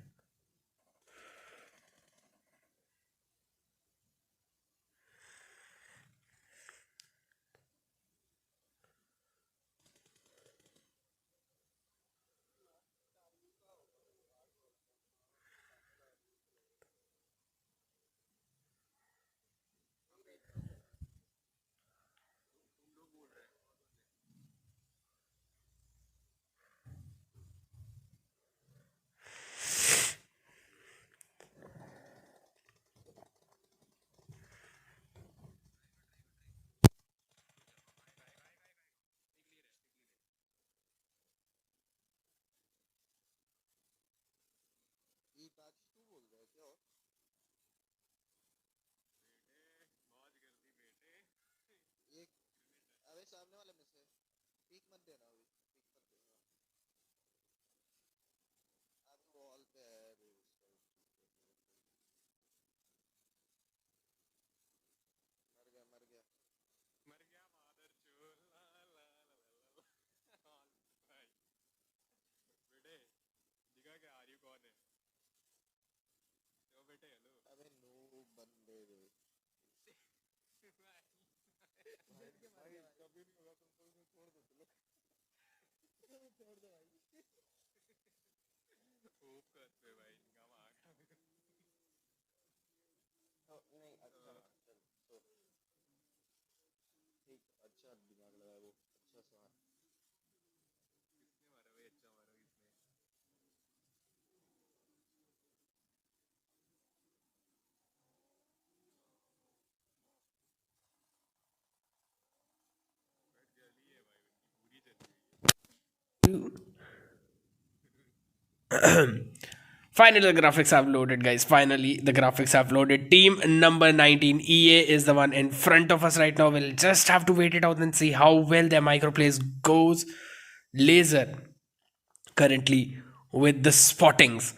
Finally, the graphics have loaded, guys. Finally, the graphics have loaded. Team number 19, EA, is the one in front of us right now. We'll just have to wait it out and see how well their microplays goes. Laser currently with the spottings.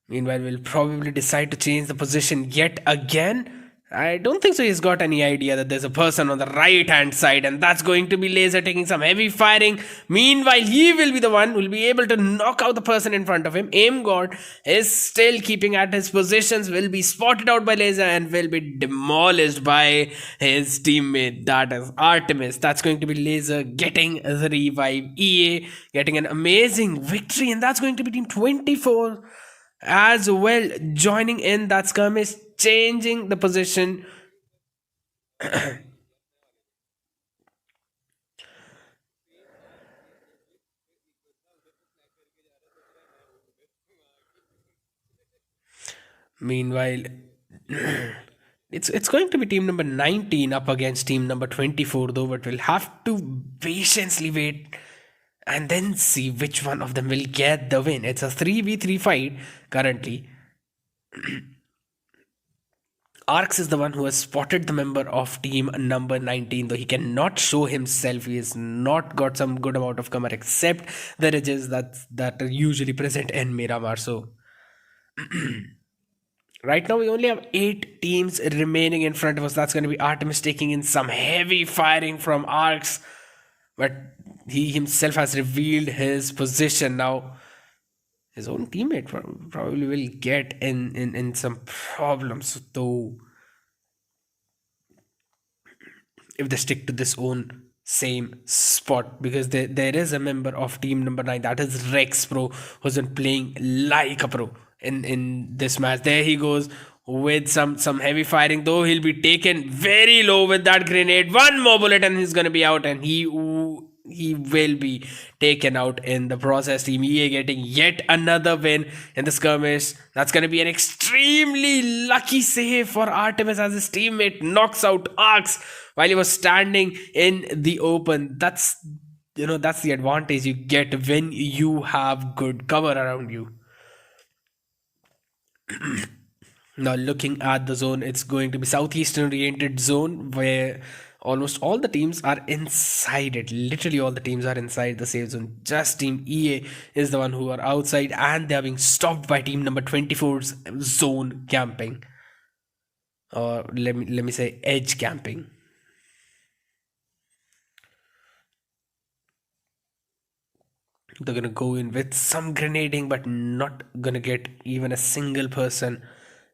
Meanwhile, we'll probably decide to change the position yet again. I don't think so. He's got any idea that there's a person on the right hand side, and that's going to be Laser taking some heavy firing. Meanwhile, he will be the one who will be able to knock out the person in front of him. Aim God is still keeping at his positions, will be spotted out by Laser, and will be demolished by his teammate. That is Artemis. That's going to be Laser getting the revive. EA getting an amazing victory, and that's going to be Team 24 as well joining in that skirmish, changing the position. Meanwhile, it's going to be team number 19 up against team number 24, though, but we'll have to patiently wait and then see which one of them will get the win. It's a 3v3 fight currently. Arx is the one who has spotted the member of team number 19, though he cannot show himself. He has not got some good amount of cover except the ridges that are usually present in Miramar. So right now we only have 8 teams remaining in front of us. That's going to be Artemis taking in some heavy firing from Arx, but he himself has revealed his position now. His own teammate probably will get in some problems, though, if they stick to this own same spot, because there is a member of team number 9, that is Rex Pro, who's been playing like a pro in this match. There he goes with some heavy firing, though he'll be taken very low with that grenade. One more bullet and he's gonna be out, and he will be taken out in the process. Team EA getting yet another win in the skirmish. That's going to be an extremely lucky save for Artemis, as his teammate knocks out Arx while he was standing in the open. That's the advantage you get when you have good cover around you. Now looking at the zone, it's going to be southeastern oriented zone where almost all the teams are inside it. Literally all the teams are inside the safe zone. Just team EA is the one who are outside, and they are being stopped by team number 24's zone camping. Or let me say edge camping. They're gonna go in with some grenading, but not gonna get even a single person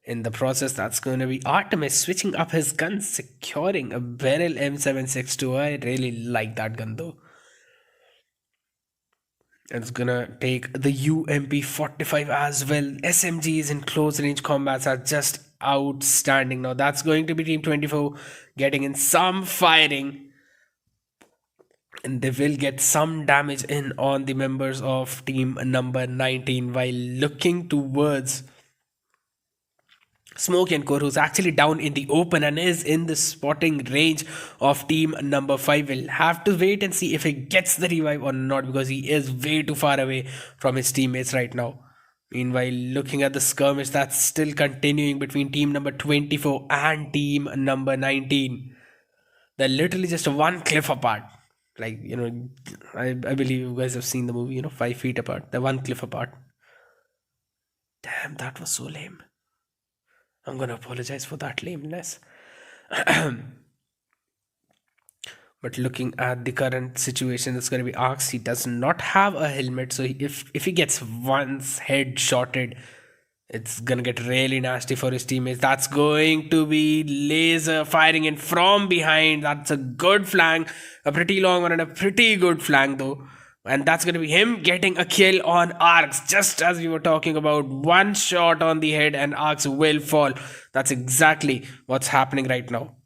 in the process. That's going to be Artemis switching up his gun, securing a barrel M762. I really like that gun, though. It's gonna take the UMP45 as well. SMGs in close range combats are just outstanding. Now that's going to be Team 24 getting in some firing, and they will get some damage in on the members of team number 19, while looking towards Smoke and Core, who's actually down in the open and is in the spotting range of team number 5. Will have to wait and see if he gets the revive or not, because he is way too far away from his teammates right now. Meanwhile, looking at the skirmish that's still continuing between team number 24 and team number 19. They're literally just one cliff apart. Like, I believe you guys have seen the movie, 5 feet apart. They're one cliff apart. Damn, that was so lame. I'm gonna apologize for that lameness. But looking at the current situation, it's gonna be Arx. He does not have a helmet, so if he gets once head shotted, it's gonna get really nasty for his teammates. That's going to be Laser firing in from behind. That's a good flank, a pretty long one and a pretty good flank, though. And that's going to be him getting a kill on Arx, just as we were talking about. One shot on the head and Arx will fall. That's exactly what's happening right now.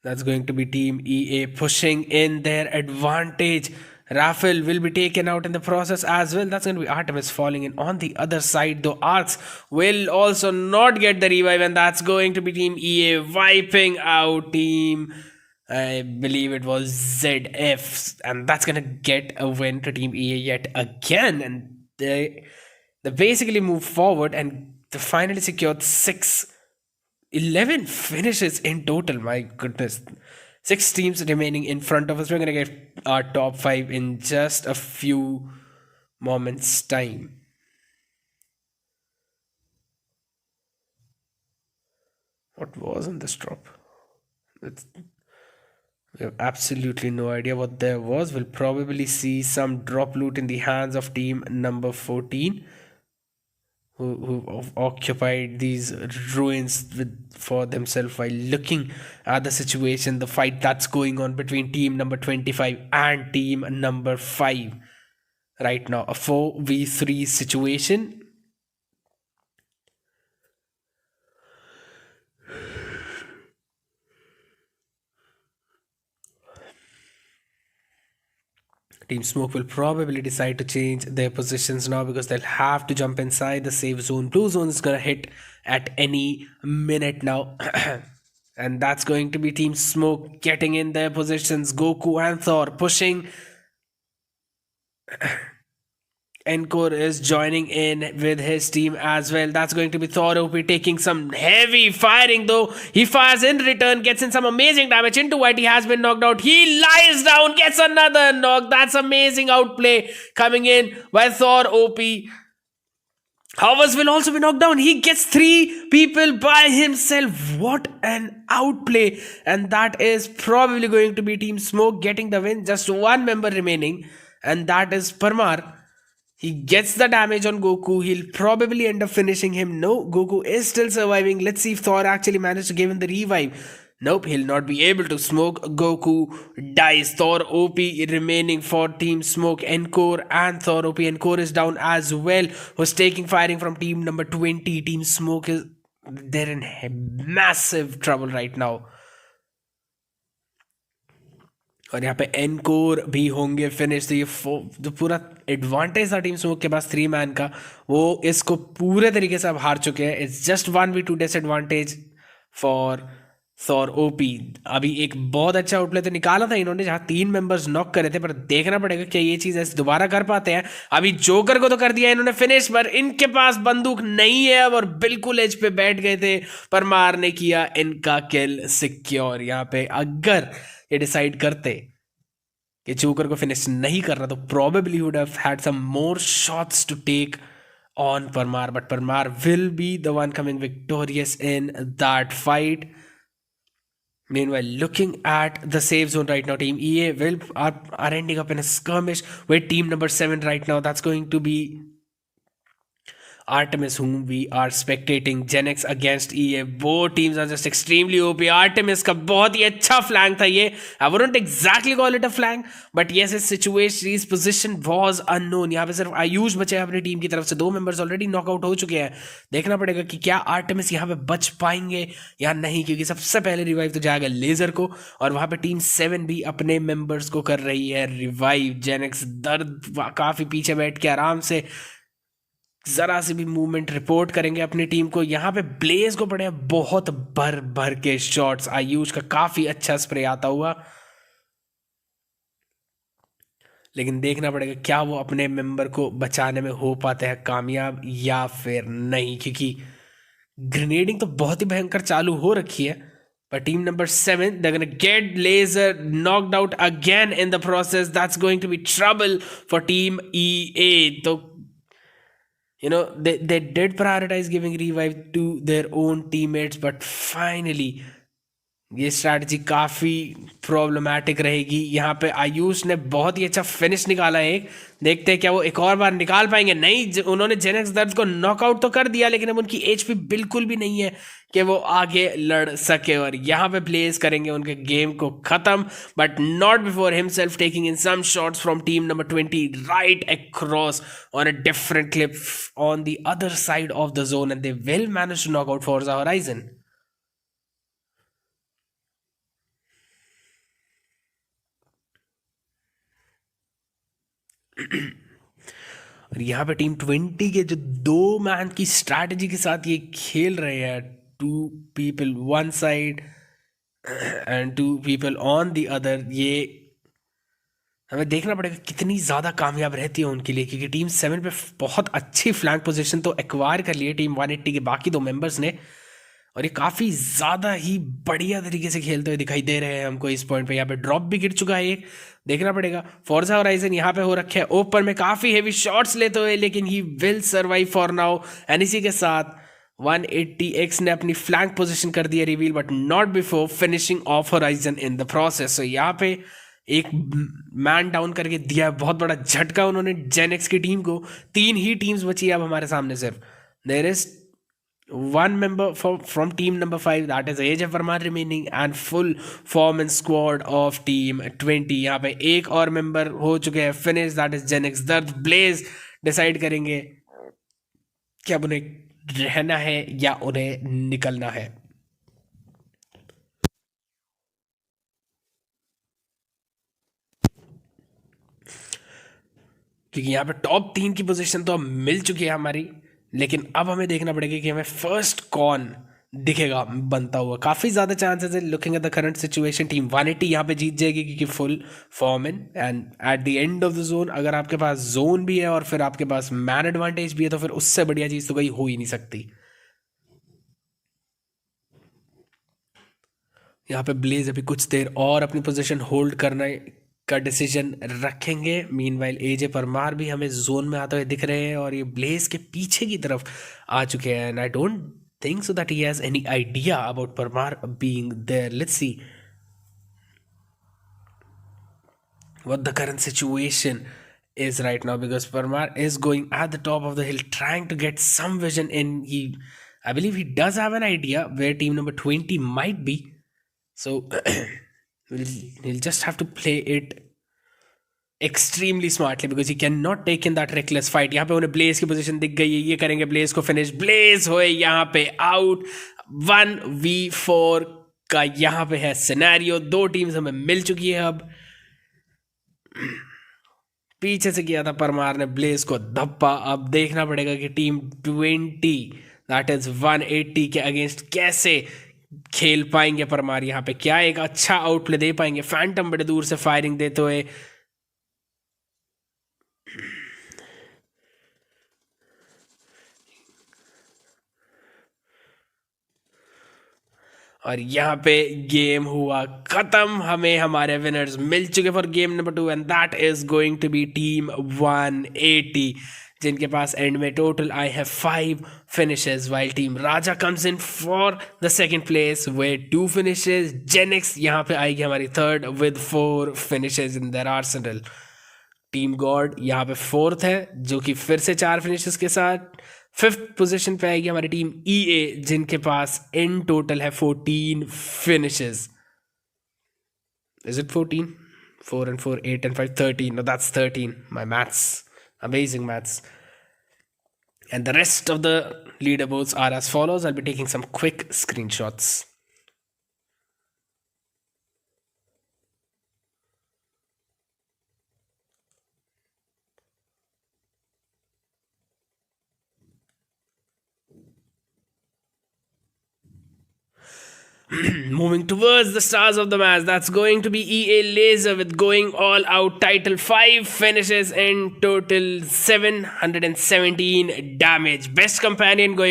That's going to be Team EA pushing in their advantage. Raffle will be taken out in the process as well. That's going to be Artemis falling in on the other side, though Arx will also not get the revive, and that's going to be Team EA wiping out Team, I believe it was ZF, and that's going to get a win to Team EA yet again. And they basically move forward, and they finally secured 11 finishes in total. My goodness. 6 teams remaining in front of us. We're going to get our top 5 in just a few moment's time. What was in this drop? It's, we have absolutely no idea what there was. We'll probably see some drop loot in the hands of team number 14, who occupied these ruins for themselves while looking at the situation, the fight that's going on between team number 25 and team number 5 right now. A 4v3 situation. Team Smoke will probably decide to change their positions now because they'll have to jump inside the safe zone. Blue zone is going to hit at any minute now. And that's going to be Team Smoke getting in their positions. Goku and Thor pushing. Encore is joining in with his team as well. That's going to be Thor OP taking some heavy firing though. He fires in return, gets in some amazing damage into White. He has been knocked out. He lies down, gets another knock. That's amazing outplay coming in by Thor OP. Howers will also be knocked down. He gets 3 people by himself. What an outplay. And that is probably going to be Team Smoke getting the win. Just 1 member remaining. And that is Parmar. He gets the damage on Goku. He'll probably end up finishing him. No, Goku is still surviving. Let's see if Thor actually managed to give him the revive. Nope, he'll not be able to. Smoke, Goku dies. Thor OP remaining for Team Smoke. Encore and Thor OP. Encore is down as well. Who's taking firing from team number 20. Team Smoke is... they're in massive trouble right now. और यहाँ पे encore भी होंगे finish. तो ये जो पूरा advantage था टीम स्मोक के पास 3 मैन का, वो इसको पूरे तरीके से अब हार चुके हैं। It's just 1v2 disadvantage for Thor OP. अभी एक बहुत अच्छा आउटप्ले तो निकाला था इन्होंने जहाँ 3 मेंबर्स नॉक करे थे, पर देखना पड़ेगा क्या ये चीज़ ऐसे दोबारा कर पाते हैं। अभी जोकर को तो कर दिया इन्होंने फिनिश, पर इनके पास बंदूक नहीं है और बिल्कुल एज पे बैठ गए थे। परमार ने किया इनका किल सिक्योर। यहाँ पे अगर ये डिसाइड करते कि जोकर को फिनिश नहीं करना तो probably would have had some more shots to take on Parmar, but Parmar will be the one coming victorious in that fight. Meanwhile, looking at the safe zone right now, Team EA are ending up in a skirmish with Team number 7 right now. That's going to be Artemis, whom we are spectating. Gen X against EA. Both teams are just extremely OP. Artemis का बहुत ही अच्छा flank था ये. I wouldn't exactly call it a flank, but yes, his situation, his position was unknown. यहाँ पे सिर्फ आयुष बचे हैं अपनी टीम की तरफ से. 2 members already knock out हो चुके हैं. देखना पड़ेगा कि क्या Artemis यहाँ पे बच पाएंगे या नहीं, क्योंकि सबसे पहले रिवाइव तो जाएगा लेजर को, और वहाँ पे टीम 7 भी अपने मेंबर्स को कर रही है रिवाइव. Gen X दर्द काफी पीछे बैठ के आराम से जरा से भी मूवमेंट रिपोर्ट करेंगे अपनी टीम को. यहाँ पे ब्लेज को पड़े बहुत भर भर के शॉट्स. आयुष का काफी अच्छा स्प्रे आता हुआ, लेकिन देखना पड़ेगा क्या वो अपने मेंबर को बचाने में हो पाते हैं कामयाब या फिर नहीं, क्योंकि ग्रेनेडिंग तो बहुत ही भयंकर चालू हो रखी है. But team number 7, they're going to get laser knocked out again in the process. That's going to be trouble for team EA. So they did prioritize giving revive to their own teammates, but finally ये strategy काफ़ी problematic रहेगी. यहाँ पे आयुष ने बहुत ही अच्छा finish निकाला है. देखते हैं क्या वो एक और बार निकाल पाएंगे. नहीं, उन्होंने जेनेक्स दर्द को नॉकआउट तो कर दिया, लेकिन अब उनकी एचपी बिल्कुल भी नहीं है कि वो आगे लड़ सके, और यहाँ पे प्लेस करेंगे उनके गेम को ख़त्म. But not before himself taking in some shots from team number 20 right across on a different clip on the other side of the zone, and they will manage to knock out Forza Horizon. और यहाँ पे team 20 के जो 2 man की strategy के साथ ये खेल रहे हैं, 2 people one side and 2 people on the other, ये हमें देखना पड़ेगा कितनी ज़्यादा कामयाब रहती है उनके लिए, क्योंकि टीम 7 पे बहुत अच्छी फ्लैंक पोजीशन तो एक्वायर कर ली है टीम 180 के बाकी 2 मेंबर्स ने, और ये काफ़ी ज़्यादा ही बढ़िया तरीके से खेलते हुए दिखाई दे रहे हैं हमको इस पॉइंट पे। यहाँ पे ड्रॉप भी गिर चुका है एक, देखना पड़ेगा। फोर्जा होराइजन यहाँ पे हो रखे हैं ओपन में, काफ़ी हेवी शॉट्स लेते हुए, लेकिन he will survive for now. And इसी के साथ 180x ने अपनी फ्लैंक पोजीशन कर दी है reveal, but not before finishing off Horizon in the process. So यहाँ पे एक मैन डाउन करके दिया है, बहुत बड़ा झटका उन्होंने जेनेक्स की टीम को। 3 ही टीम्स बची है अब हमारे सामने सिर्फ। There is one member from team number 5, that is AJ Verma remaining, and full form and squad of team 20। यहाँ पे एक और मेंबर हो चुके हैं फिनिश, दैट इज जेनेक्स। दर्द ब्लेज डिसाइड करेंगे कि अब उन्हें रहना है या उन्हें निकलना है। क्योंकि यहाँ पे टॉप 3 की पोजीशन तो मिल चुकी है हमारी, लेकिन अब हमें देखना पड़ेगा कि हमें फर्स्ट कौन दिखेगा बनता हुआ। काफ़ी ज़्यादा चांसेस है looking at the current situation. Team 180 यहाँ पे जीत जाएगी क्योंकि full form in, and eight the end of the zone अगर आपके पास जोन भी है और फिर आपके पास मैन एडवांटेज भी है, तो फिर उससे बढ़िया चीज़ तो कहीं हो ही नहीं सकती। यहाँ पे ब्लेज अभी कुछ देर और अपनी पोजीशन होल्ड करना का डिसीजन रखेंगे। मीनवाइल एजे परमार भी हमें जोन में आते हुए दिख रहे हैं और ये ब्लेज के पीछे की तरफ आ चुके हैं। And I don't think so that he has any idea about Parmar being there. Let's see what the current situation is right now, because Parmar is going at the top of the hill trying to get some vision in. I believe he does have an idea where team number 20 might be, so he'll just have to play it extremely smartly because he cannot take in that reckless fight। यहाँ पे उन्हें Blaze की position दिख गई है, ये करेंगे Blaze को फिनिश। ब्लेज होए यहाँ पे आउट। 1v4 का यहाँ पे है सिनेरियो। 2 टीम्स हमें मिल चुकी है अब। पीछे से किया था परमार ने ब्लेज को धप्पा। अब देखना पड़ेगा कि टीम 20 दैट इज 180 के अगेंस्ट कैसे खेल पाएंगे परमार। यहाँ पे क्या एक अच्छा आउटप्ले दे पाएंगे। फैंटम बड़े दूर से फायरिंग देते हुए, और यहाँ पे गेम हुआ खत्म। हमें हमारे विनर्स मिल चुके for game number 2, and that is going to be team 180, जिनके पास एंड में total I have 5 finishes, while team Raja comes in for the second place with 2 finishes. जेनेक्स यहाँ पे आएगी हमारी third with 4 finishes in there Arsenal. Team god यहाँ पे 4th है, जो कि फिर से 4 फिनिशेस के साथ। 5th पोजीशन पे आएगी हमारी टीम ईए, जिनके पास इन टोटल है 14 finishes. Is it 14? 4 and 4, 8 and 5, 13. No, that's 13. My maths, amazing maths. And the rest of the leaderboards are as follows. I'll be taking some quick screenshots. Moving towards the stars of the match, that's going to be EA Laser with going all out title. 5 finishes in total, 717 damage. Best companion going